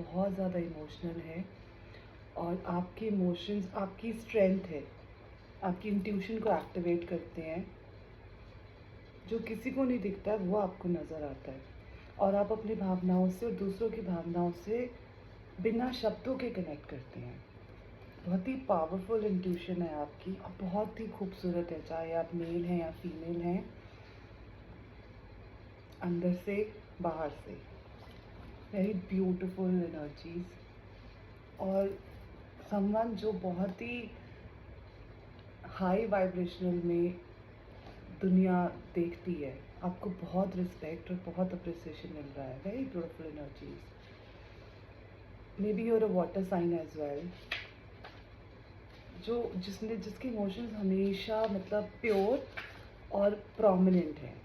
बहुत ज़्यादा इमोशनल है और आपके इमोशंस आपकी स्ट्रेंथ है, आपकी इंट्यूशन को एक्टिवेट करते हैं। जो किसी को नहीं दिखता है वो आपको नज़र आता है और आप अपनी भावनाओं से और दूसरों की भावनाओं से बिना शब्दों के कनेक्ट करते हैं। बहुत ही पावरफुल इंट्यूशन है आपकी और बहुत ही खूबसूरत है, चाहे आप मेल हैं या फीमेल हैं, अंदर से बाहर से। वेरी ब्यूटीफुल एनर्जीज और समवन जो बहुत ही हाई वाइब्रेशनल में दुनिया देखती है, आपको बहुत रिस्पेक्ट और बहुत अप्रिसिएशन मिल रहा है। Very beautiful energies. Maybe your a water sign as well, जो जिसके इमोशंस हमेशा मतलब प्योर और प्रोमिनेंट हैं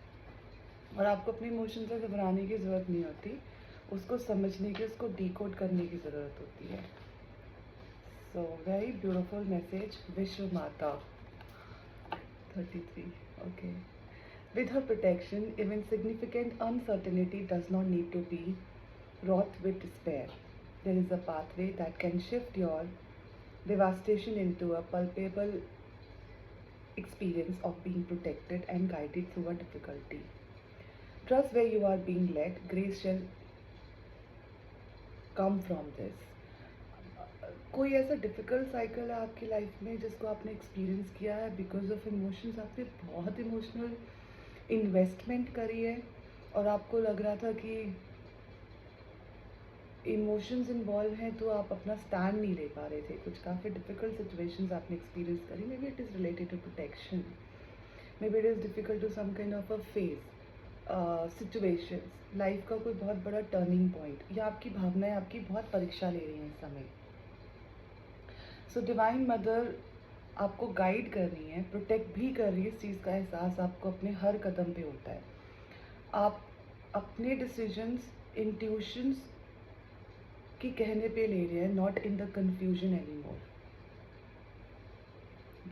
और आपको अपने इमोशन से घबराने की ज़रूरत नहीं होती, उसको समझने की, उसको डिकोड करने की ज़रूरत होती है। So very beautiful message. विश्व माता 33. Okay. With her protection, even significant uncertainty does not need to be wrought with despair. There is a pathway that can shift your devastation into a palpable experience of being protected and guided through a difficulty. Trust where you are being led. Grace shall come from this. कोई ऐसा difficult cycle है आपकी life में जिसको आपने experience किया है because of emotions? आपने बहुत इमोशनल इन्वेस्टमेंट करी है और आपको लग रहा था कि इमोशंस इन्वॉल्व हैं तो आप अपना स्टैंड नहीं ले पा रहे थे। कुछ काफ़ी डिफ़िकल्ट सिचुएशंस आपने एक्सपीरियंस करी। Maybe it is related to protection, maybe it is difficult to some kind of a phase situations. Life का कोई बहुत बड़ा टर्निंग पॉइंट या आपकी भावनाएं आपकी बहुत परीक्षा ले रही हैं इस समय। सो डिवाइन मदर आपको गाइड कर रही है, प्रोटेक्ट भी कर रही है। इस चीज़ का एहसास आपको अपने हर कदम पे होता है। आप अपने डिसीजंस इंट्यूशंस की कहने पे ले रहे हैं, not in the confusion any more.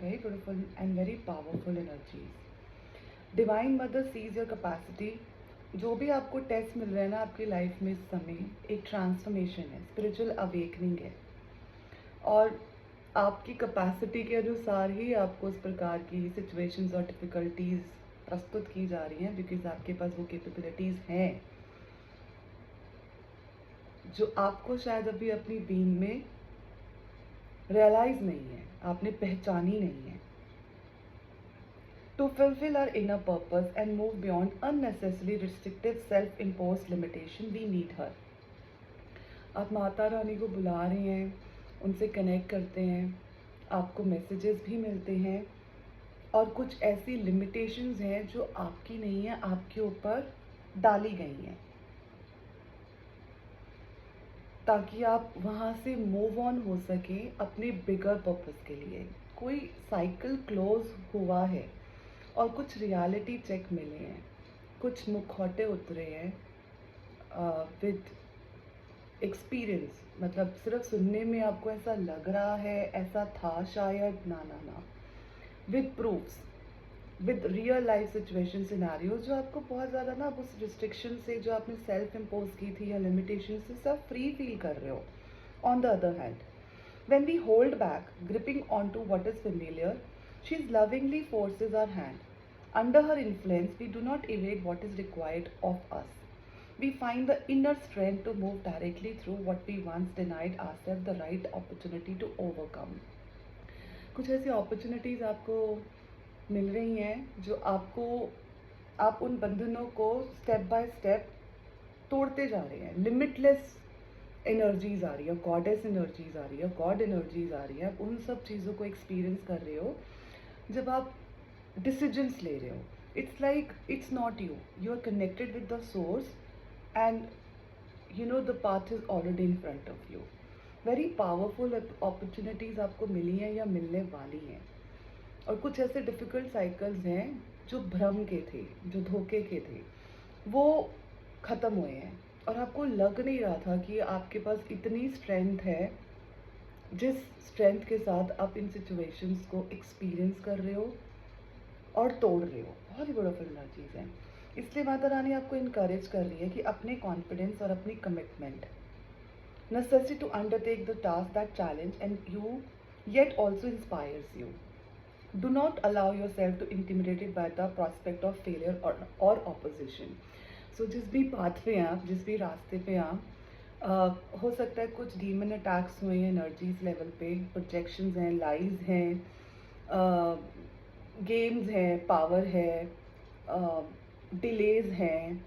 Very beautiful and very powerful energies. Divine mother sees your capacity. जो भी आपको टेस्ट मिल रहा है ना आपकी लाइफ में इस समय, एक ट्रांसफॉर्मेशन है, स्पिरिचुअल अवेकनिंग है और आपकी कैपेसिटी के अनुसार ही आपको इस प्रकार की सिचुएशंस और डिफ़िकल्टीज़ प्रस्तुत की जा रही हैं, बिकॉज आपके पास वो कैपेबिलिटीज़ हैं जो आपको शायद अभी अपनी बीइंग में रियलाइज़ नहीं है, आपने पहचानी नहीं है। To fulfil our inner purpose and move beyond unnecessary restrictive self imposed limitation, we need her. आप माता रानी को बुला रहे हैं, उनसे कनेक्ट करते हैं, आपको मैसेजेस भी मिलते हैं और कुछ ऐसी लिमिटेशंस हैं जो आपकी नहीं है, आपके ऊपर डाली गई हैं ताकि आप वहाँ से मूव ऑन हो सके अपने बिगर पर्पस के लिए। कोई साइकिल क्लोज हुआ है और कुछ रियलिटी चेक मिले हैं, कुछ मुखौटे उतरे हैं विद एक्सपीरियंस। मतलब सिर्फ सुनने में आपको ऐसा लग रहा है, ऐसा था शायद, ना ना ना, with proofs, with real life situation scenarios जो आपको बहुत ज़्यादा ना उस रिस्ट्रिक्शन से जो आपने सेल्फ इम्पोज की थी या लिमिटेशन से सब फ्री फील कर रहे हो। On the other hand, when we hold back, gripping onto what is familiar, she lovingly forces our hand. Under her influence, we do not evade what is required of us. We find the inner strength to move directly through what we once denied ourselves the right opportunity to overcome. कुछ ऐसी opportunities आपको मिल रही हैं जो आपको, आप उन बंधनों को स्टेप बाय स्टेप तोड़ते जा रहे हैं। लिमिटलेस एनर्जीज आ रही है, गॉडेस एनर्जीज आ रही है, गॉड एनर्जीज आ रही है। आप उन सब चीज़ों को एक्सपीरियंस कर रहे हो जब आप डिसीजंस ले रहे हो। It's like it's not you, you are connected with the source and you know the path is already in front of you. Very powerful opportunities आपको मिली हैं या मिलने वाली हैं और कुछ ऐसे डिफ़िकल्ट साइकिल्स हैं जो भ्रम के थे, जो धोखे के थे, वो ख़त्म हुए हैं और आपको लग नहीं रहा था कि आपके पास इतनी स्ट्रेंथ है जिस स्ट्रेंथ के साथ आप इन सिचुएशंस को एक्सपीरियंस कर रहे हो और तोड़ रहे हो। बहुत ही ब्यूटीफुल एनर्जीज हैं। इसलिए माता रानी आपको इनकरेज कर रही है कि अपने कॉन्फिडेंस और अपनी commitment necessity to undertake the task that challenge and you yet also inspires you. Do not allow yourself to intimidated by the prospect of failure or opposition. So जिस भी पाथ पे हैं आप, जिस भी रास्ते पे हैं आप, हो सकता है कुछ डीमन अटैक्स हुए हैं एनर्जीज लेवल पे, प्रोजेक्शंस हैं, लाइज हैं, गेम्स हैं, पावर है, डिलेज हैं,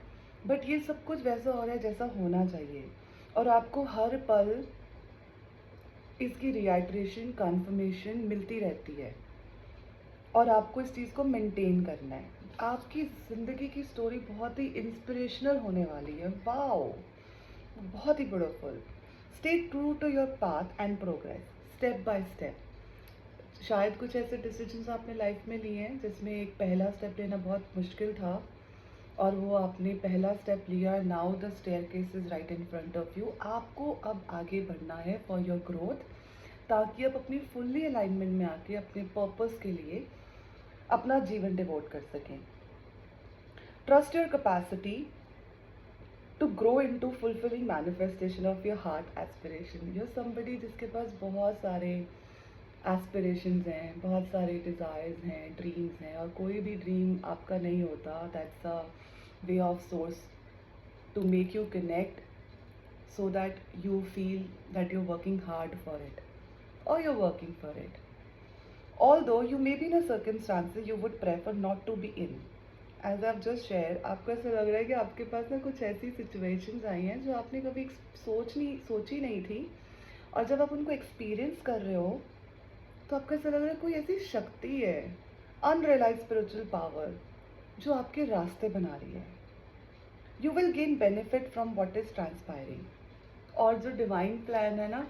बट ये सब कुछ वैसा हो रहा है जैसा होना चाहिए और आपको हर पल इसकी रिहाइड्रेशन कन्फर्मेशन मिलती रहती है और आपको इस चीज़ को मेंटेन करना है। आपकी ज़िंदगी की स्टोरी बहुत ही इंस्पिरेशनल होने वाली है। वाओ, बहुत ही beautiful. Stay true to your path and progress step by step. शायद कुछ ऐसे डिसीजंस आपने लाइफ में लिए हैं जिसमें एक पहला स्टेप लेना बहुत मुश्किल था और वो आपने पहला स्टेप लिया। Now the staircase is right in front of you. आपको अब आगे बढ़ना है फॉर योर ग्रोथ, ताकि आप अपनी फुल्ली अलाइनमेंट में आके अपने पर्पस के लिए अपना जीवन डिवोट कर सकें। Trust your capacity to grow in to fulfilling manifestation of your heart aspiration. You're somebody जिसके पास बहुत सारे एस्पिरेशंस हैं, बहुत सारे डिज़ायर्स हैं, ड्रीम्स हैं, और कोई भी ड्रीम आपका नहीं होता। That's a way of source to make you connect so that you feel that you're working hard for it or you're working for it. Although you may be in a circumstances you would prefer not to be in. As I've just shared, आपको ऐसा लग रहा है कि आपके पास ना कुछ ऐसी सिचुएशंस आई हैं जो आपने कभी सोची नहीं थी, और जब आप उनको एक्सपीरियंस कर रहे हो तो आपको ऐसा लग रहा है कोई ऐसी शक्ति है, अनरियलाइज स्पिरिचुअल पावर, जो आपके रास्ते बना रही है। You will gain benefit from what is transpiring. और जो डिवाइन प्लान है ना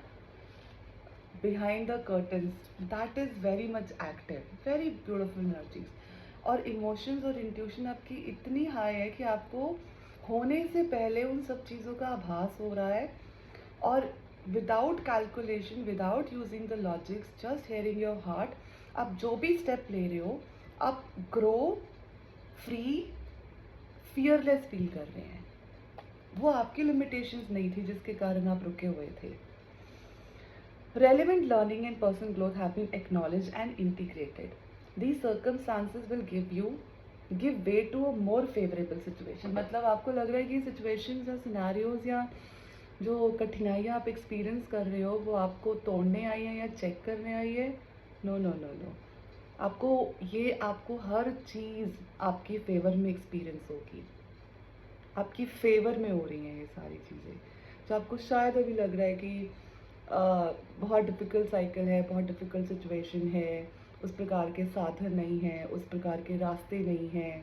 behind the curtains, that is very much active, very beautiful energies. और इमोशंस और इंट्यूशन आपकी इतनी हाई है कि आपको होने से पहले उन सब चीज़ों का आभास हो रहा है, और without calculation, without using the logics, just hearing your heart, आप जो भी स्टेप ले रहे हो आप ग्रो, फ्री, फियरलेस फील कर रहे हैं। वो आपकी लिमिटेशंस नहीं थी जिसके कारण आप रुके हुए थे। Relevant learning and personal growth have been acknowledged and integrated. These circumstances will give way to a more favorable situation. मतलब आपको लग रहा है कि सिचुएशंस या सिनेरियोज या जो कठिनाइयाँ आप एक्सपीरियंस कर रहे हो वो आपको तोड़ने आई है या चेक करने आई है। नो नो नो नो, आपको हर चीज़ आपके फेवर में एक्सपीरियंस होगी, आपकी फेवर में हो रही हैं ये सारी चीज़ें। तो आपको शायद अभी लग रहा है कि बहुत डिफ़िकल्ट साइकिल है, बहुत डिफ़िकल्ट सिचुएशन है, उस प्रकार के साधन नहीं हैं, उस प्रकार के रास्ते नहीं हैं।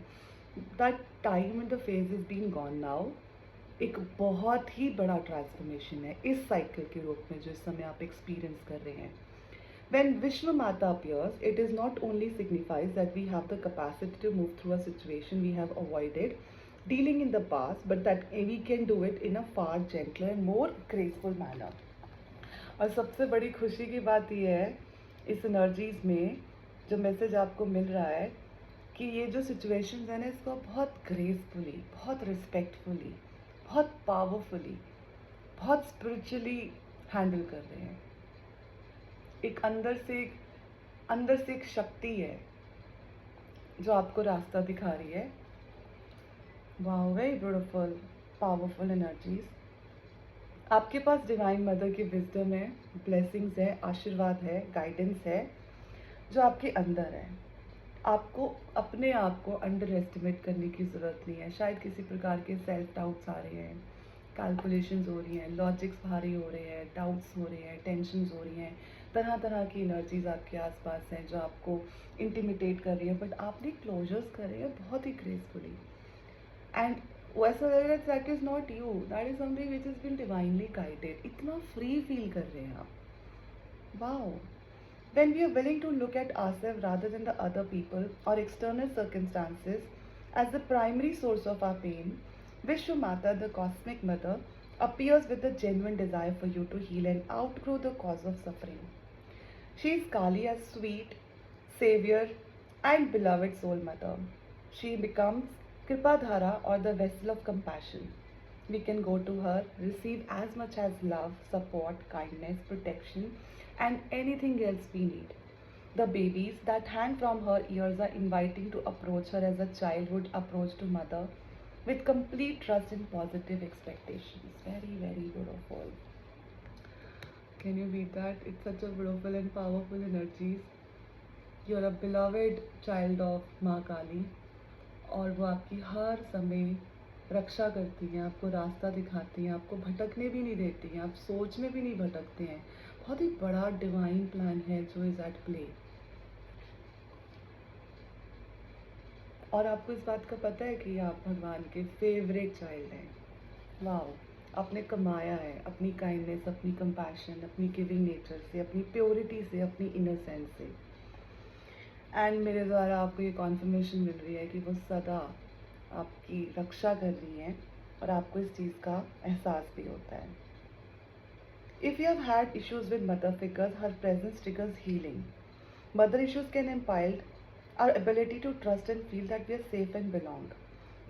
That time and the phase is been gone now. एक बहुत ही बड़ा ट्रांसफॉर्मेशन है इस साइकिल के रूप में जो इस समय आप एक्सपीरियंस कर रहे हैं। When Vishwa Mata appears, it is not only signifies that we have the capacity to move through a situation we have avoided dealing in the past, but that we can do it in a far gentler and more graceful manner. और सबसे बड़ी खुशी की बात यह है इस energies में जो मैसेज आपको मिल रहा है कि ये जो सिचुएशंस हैं ना, इसको बहुत ग्रेसफुली, बहुत रिस्पेक्टफुली, बहुत पावरफुली, बहुत स्पिरिचुअली हैंडल कर रहे हैं। एक अंदर से एक शक्ति है जो आपको रास्ता दिखा रही है। वाह, वेरी ब्यूटीफुल, पावरफुल एनर्जीज। आपके पास डिवाइन मदर की विजडम है, ब्लेसिंग्स है, आशीर्वाद है, गाइडेंस है जो आपके अंदर है। आपको अपने आप को अंडर एस्टिमेट करने की ज़रूरत नहीं है। शायद किसी प्रकार के सेल्फ डाउट्स आ रहे हैं, कैलकुलेशंस हो रही हैं, लॉजिक्स भारी हो रहे हैं, डाउट्स हो रहे हैं, टेंशन्स हो रही हैं, तरह तरह की एनर्जीज आपके आसपास हैं जो आपको इंटिमिटेट कर रही है, बट आपने क्लोजर्स करे हैं बहुत ही ग्रेसफुली। एंड वैसा लग रहा है that is not you, that is something which is been divinely guided. इतना फ्री फील कर रहे हैं आप। Wow. When we are willing to look at ourselves rather than the other people or external circumstances as the primary source of our pain, Vishwa Mata, the cosmic mother, appears with a genuine desire for you to heal and outgrow the cause of suffering. She is Kali as sweet, savior, and beloved soul mother. She becomes Kripadhara or the vessel of compassion. We can go to her, receive as much as love, support, kindness, protection, and anything else we need. The babies that hang from her ears are inviting to approach her as a child would approach to mother with complete trust and positive expectations. Very, very beautiful. Can you beat that? It's such a beautiful and powerful energies. You're a beloved child of माँ काली और वो आपकी हर समय रक्षा करती हैं, आपको रास्ता दिखाती हैं, आपको भटकने भी नहीं देती हैं, आप सोच में भी नहीं भटकते हैं। बहुत ही बड़ा डिवाइन प्लान है जो इज़ एट प्ले। और आपको इस बात का पता है कि आप भगवान के फेवरेट चाइल्ड हैं। वाओ! आपने कमाया है अपनी काइंडनेस, अपनी कंपैशन, अपनी गिविंग नेचर से, अपनी प्योरिटी से, अपनी इनोसेंस से। एंड मेरे द्वारा आपको ये कॉन्फर्मेशन मिल रही है कि वो सदा आपकी रक्षा कर रही हैं और आपको इस चीज़ का एहसास भी होता है। If you have had issues with mother figures, her presence triggers healing. Mother issues can impede our ability to trust and feel that we are safe and belong.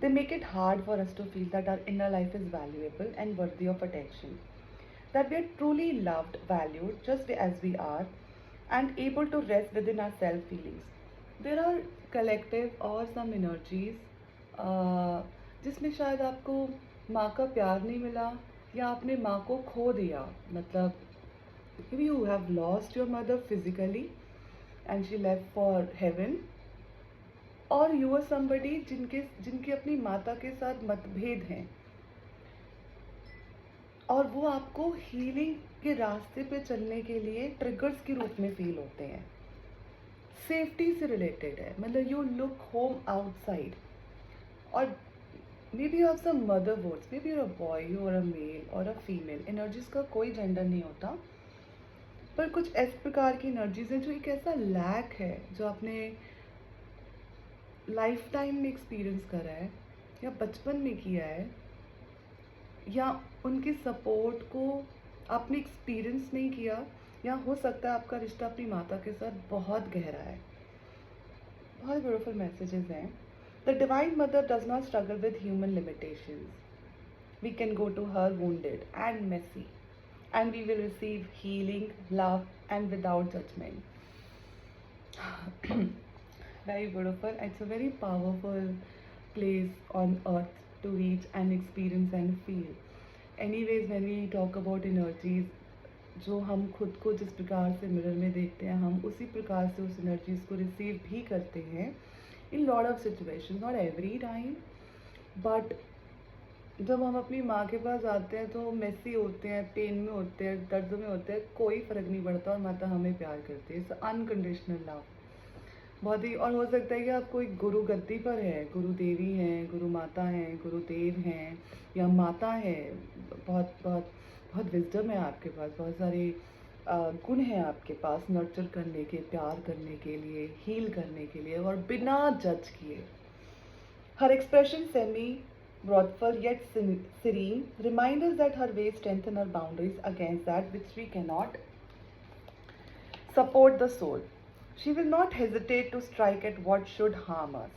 They make it hard for us to feel that our inner life is valuable and worthy of attention. That we are truly loved, valued, just as we are, and able to rest within our self feelings. There are collective or some energies जिसमें शायद आपको माँ का प्यार नहीं मिला या आपने माँ को खो दिया। मतलब maybe you have lost your mother physically and she left for heaven, और you are somebody जिनकी अपनी माता के साथ मतभेद हैं और वो आपको हीलिंग के रास्ते पे चलने के लिए ट्रिगर्स के रूप में फील होते हैं। सेफ्टी से रिलेटेड है, मतलब you look home outside. Or maybe of some mother words, maybe your a boy or a mail और अ फीमेल। एनर्जीज का कोई जेंडर नहीं होता, पर कुछ इस प्रकार की एनर्जीज हैं जो एक ऐसा लैक है जो आपने लाइफ टाइम में एक्सपीरियंस करा है या बचपन में किया है, या उनके सपोर्ट को आपने एक्सपीरियंस नहीं किया, या हो सकता है आपका रिश्ता अपनी माता के साथ बहुत गहरा है। बहुत ब्यूटीफुल मैसेजेस हैं। The divine mother does not struggle with human limitations. We can go to her wounded and messy and we will receive healing, love and without judgement. Very beautiful. It's a very powerful place on earth to reach and experience and feel. Anyways, when we talk about energies, जो हम खुद को जिस प्रकार से mirror में देखते हैं, हम उसी प्रकार से उस एनर्जीज को रिसीव भी करते हैं in lot of situation, not every time, but जब हम अपनी माँ के पास आते हैं तो मेसी होते हैं, पेन में होते हैं, दर्द में होते हैं, कोई फ़र्क नहीं पड़ता और माता हमें प्यार करती है। It's unconditional love. बहुत ही, और हो सकता है कि आप कोई गुरु गद्दी पर है, गुरु देवी हैं, गुरु माता हैं, गुरुदेव हैं या माता है, बहुत बहुत बहुत विजडम है आपके पास, बहुत सारे गुण हैं आपके पास नर्चर करने के, प्यार करने के लिए, हील करने के लिए, और बिना जज किए। हर expression semi wrathful yet serene remind us that her ways strengthen our boundaries against that which we cannot support the soul. She will not hesitate to strike at what should harm us.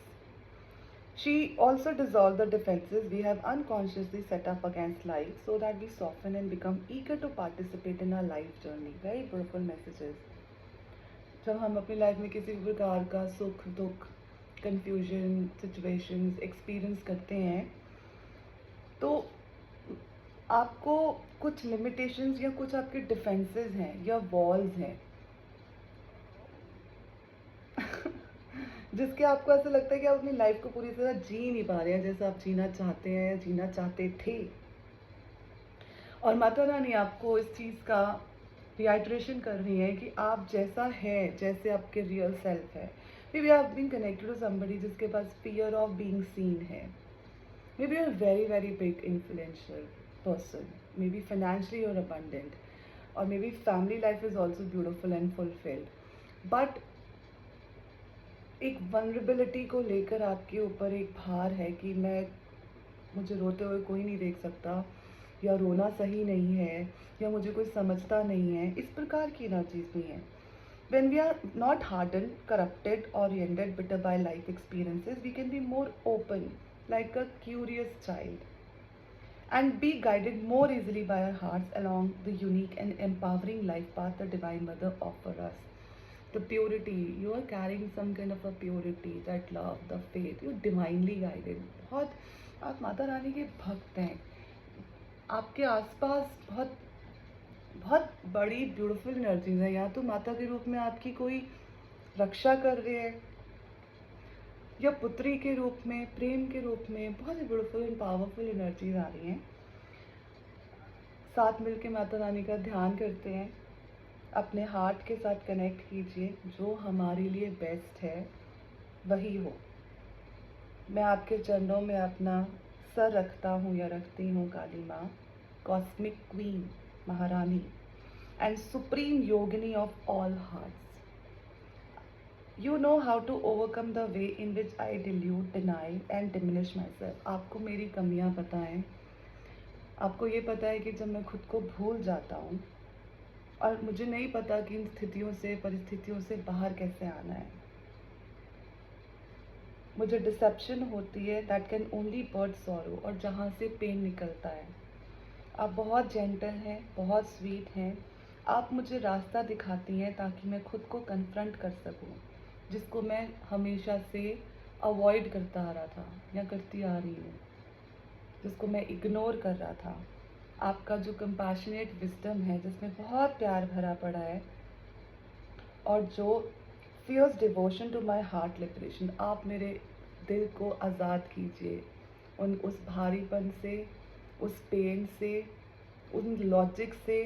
She also dissolves the defenses we have unconsciously set up against life so that we soften and become eager to participate in our life journey. Very beautiful messages. जब हम अपनी life में किसी भी प्रकार का सुख दुख, कंफ्यूजन, सिचुएशंस एक्सपीरियंस करते हैं तो आपको कुछ लिमिटेशंस या कुछ आपके डिफेंसेस हैं या वॉल्स हैं जिसके आपको ऐसा लगता है कि आप अपनी लाइफ को पूरी तरह जी नहीं पा रहे हैं जैसा आप जीना चाहते हैं या जीना चाहते थे। और माता रानी आपको इस चीज़ का रिहाइड्रेशन कर रही है कि आप जैसा है, जैसे आपके रियल सेल्फ है। मे बी आप बीइंग कनेक्टेड टू समबडी जिसके पास फियर ऑफ बीइंग सीन है। Maybe you're a very, very big influential person. Maybe financially you're abundant. Or maybe family life is also beautiful and fulfilled. But एक vulnerability को लेकर आपके ऊपर एक भार है कि मुझे रोते हुए कोई नहीं देख सकता, या रोना सही नहीं है, या मुझे कोई समझता नहीं है। इस प्रकार की एनर्जीज भी हैं। When we are not hardened, corrupted, or rendered bitter by life experiences, we can be more open, like a curious child. and be guided more easily by our hearts along the unique and empowering life path the Divine Mother offers us. The purity, you are carrying some kind of a purity, that love, the faith, you're divinely guided. बहुत आप माता रानी के भक्त हैं. आपके आसपास बहुत बहुत बड़ी ब्यूटीफुल एनर्जीज है. या तो माता के रूप में आपकी कोई रक्षा कर रही है, या पुत्री के रूप में, प्रेम के रूप में बहुत ही ब्यूटीफुल एंड पावरफुल एनर्जीज आ रही हैं. साथ मिलके माता रानी का ध्यान करते हैं. अपने हार्ट के साथ कनेक्ट कीजिए. जो हमारे लिए बेस्ट है वही हो. मैं आपके चरणों में अपना सर रखता हूँ या रखती हूँ काली माँ, कॉस्मिक क्वीन, महारानी and supreme yogini of all hearts. You know how to overcome the way in which I delude, deny and diminish myself. आपको मेरी कमियां पता हैं. आपको ये पता है कि जब मैं खुद को भूल जाता हूँ और मुझे नहीं पता कि इन स्थितियों से, परिस्थितियों से बाहर कैसे आना है. मुझे डिसेप्शन होती है that can only bird sorrow, और जहाँ से पेन निकलता है. आप बहुत जेंटल हैं, बहुत स्वीट हैं. आप मुझे रास्ता दिखाती हैं ताकि मैं खुद को कन्फ्रंट कर सकूं, जिसको मैं हमेशा से अवॉइड करता आ रहा था या करती आ रही हूँ, जिसको मैं इग्नोर कर रहा था. आपका जो कंपैशनेट विजडम है, जिसमें बहुत प्यार भरा पड़ा है, और जो fierce devotion to my heart liberation, आप मेरे दिल को आज़ाद कीजिए उस भारीपन से, उस पेन से, उन लॉजिक से,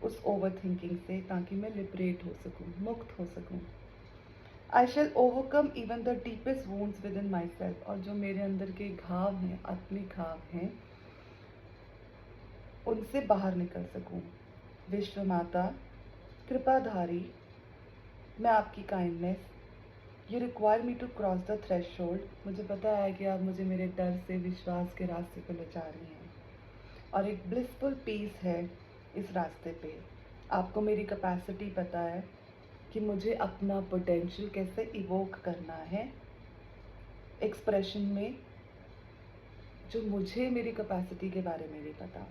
उस ओवर थिंकिंग से, ताकि मैं लिबरेट हो सकूं, मुक्त हो सकूं. I shall overcome even the deepest wounds within myself, और जो मेरे अंदर के घाव हैं, आत्मिक घाव हैं, उनसे बाहर निकल सकूं. विश्व माता, कृपाधारी, मैं आपकी kindness, you require me to cross the threshold. मुझे पता है कि आप मुझे मेरे डर से विश्वास के रास्ते पर ले जा रही हैं, और एक ब्लिसफुल पीस है इस रास्ते पे. आपको मेरी कैपेसिटी पता है कि मुझे अपना पोटेंशियल कैसे इवोक करना है एक्सप्रेशन में, जो मुझे मेरी कैपेसिटी के बारे में भी पता.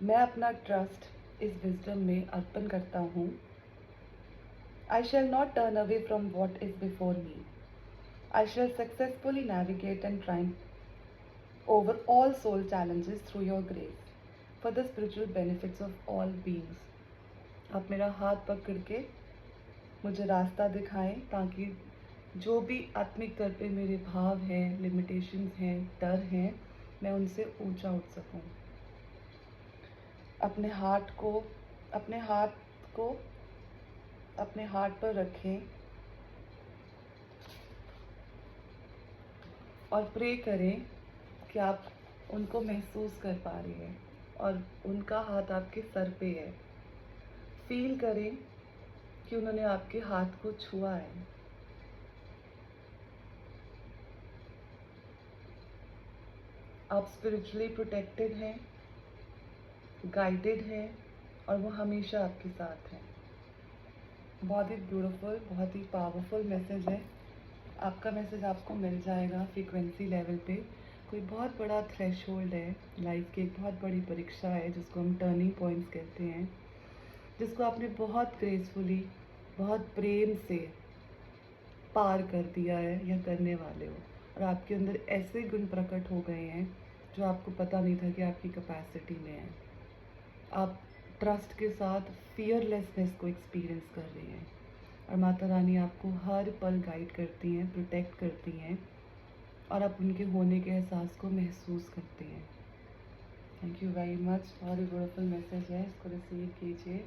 मैं अपना ट्रस्ट इस विजडम में अर्पण करता हूँ. I shall not turn away from what is before me. I shall successfully navigate and triumph over all soul challenges through your grace for the spiritual benefits of all beings. आप मेरा हाथ पकड़ के मुझे रास्ता दिखाएं, ताकि जो भी आत्मिक तौर पे मेरे भाव हैं, लिमिटेशंस हैं, डर हैं, मैं उनसे ऊंचा उठ सकूं. अपने हाथ को अपने हार्ट पर रखें और प्रे करें कि आप उनको महसूस कर पा रही हैं, और उनका हाथ आपके सर पे है. फील करें कि उन्होंने आपके हाथ को छुआ है. आप स्पिरिचुअली प्रोटेक्टेड हैं, गाइडेड हैं, और वो हमेशा आपके साथ हैं. बहुत ही ब्यूटीफुल, बहुत ही पावरफुल मैसेज है. आपका मैसेज आपको मिल जाएगा फ्रीक्वेंसी लेवल पे. कोई बहुत बड़ा थ्रेशोल्ड है लाइफ की, एक बहुत बड़ी परीक्षा है जिसको हम टर्निंग पॉइंट्स कहते हैं, जिसको आपने बहुत ग्रेसफुली, बहुत प्रेम से पार कर दिया है या करने वाले हो. और आपके अंदर ऐसे गुण प्रकट हो गए हैं जो आपको पता नहीं था कि आपकी कैपेसिटी में है. आप ट्रस्ट के साथ फियरलेसनेस को एक्सपीरियंस कर रही हैं, और माता रानी आपको हर पल गाइड करती हैं, प्रोटेक्ट करती हैं, और आप उनके होने के एहसास को महसूस करते हैं. Thank you very much. बहुत ही ब्यूटीफुल मैसेज है, इसको रिसीव कीजिए.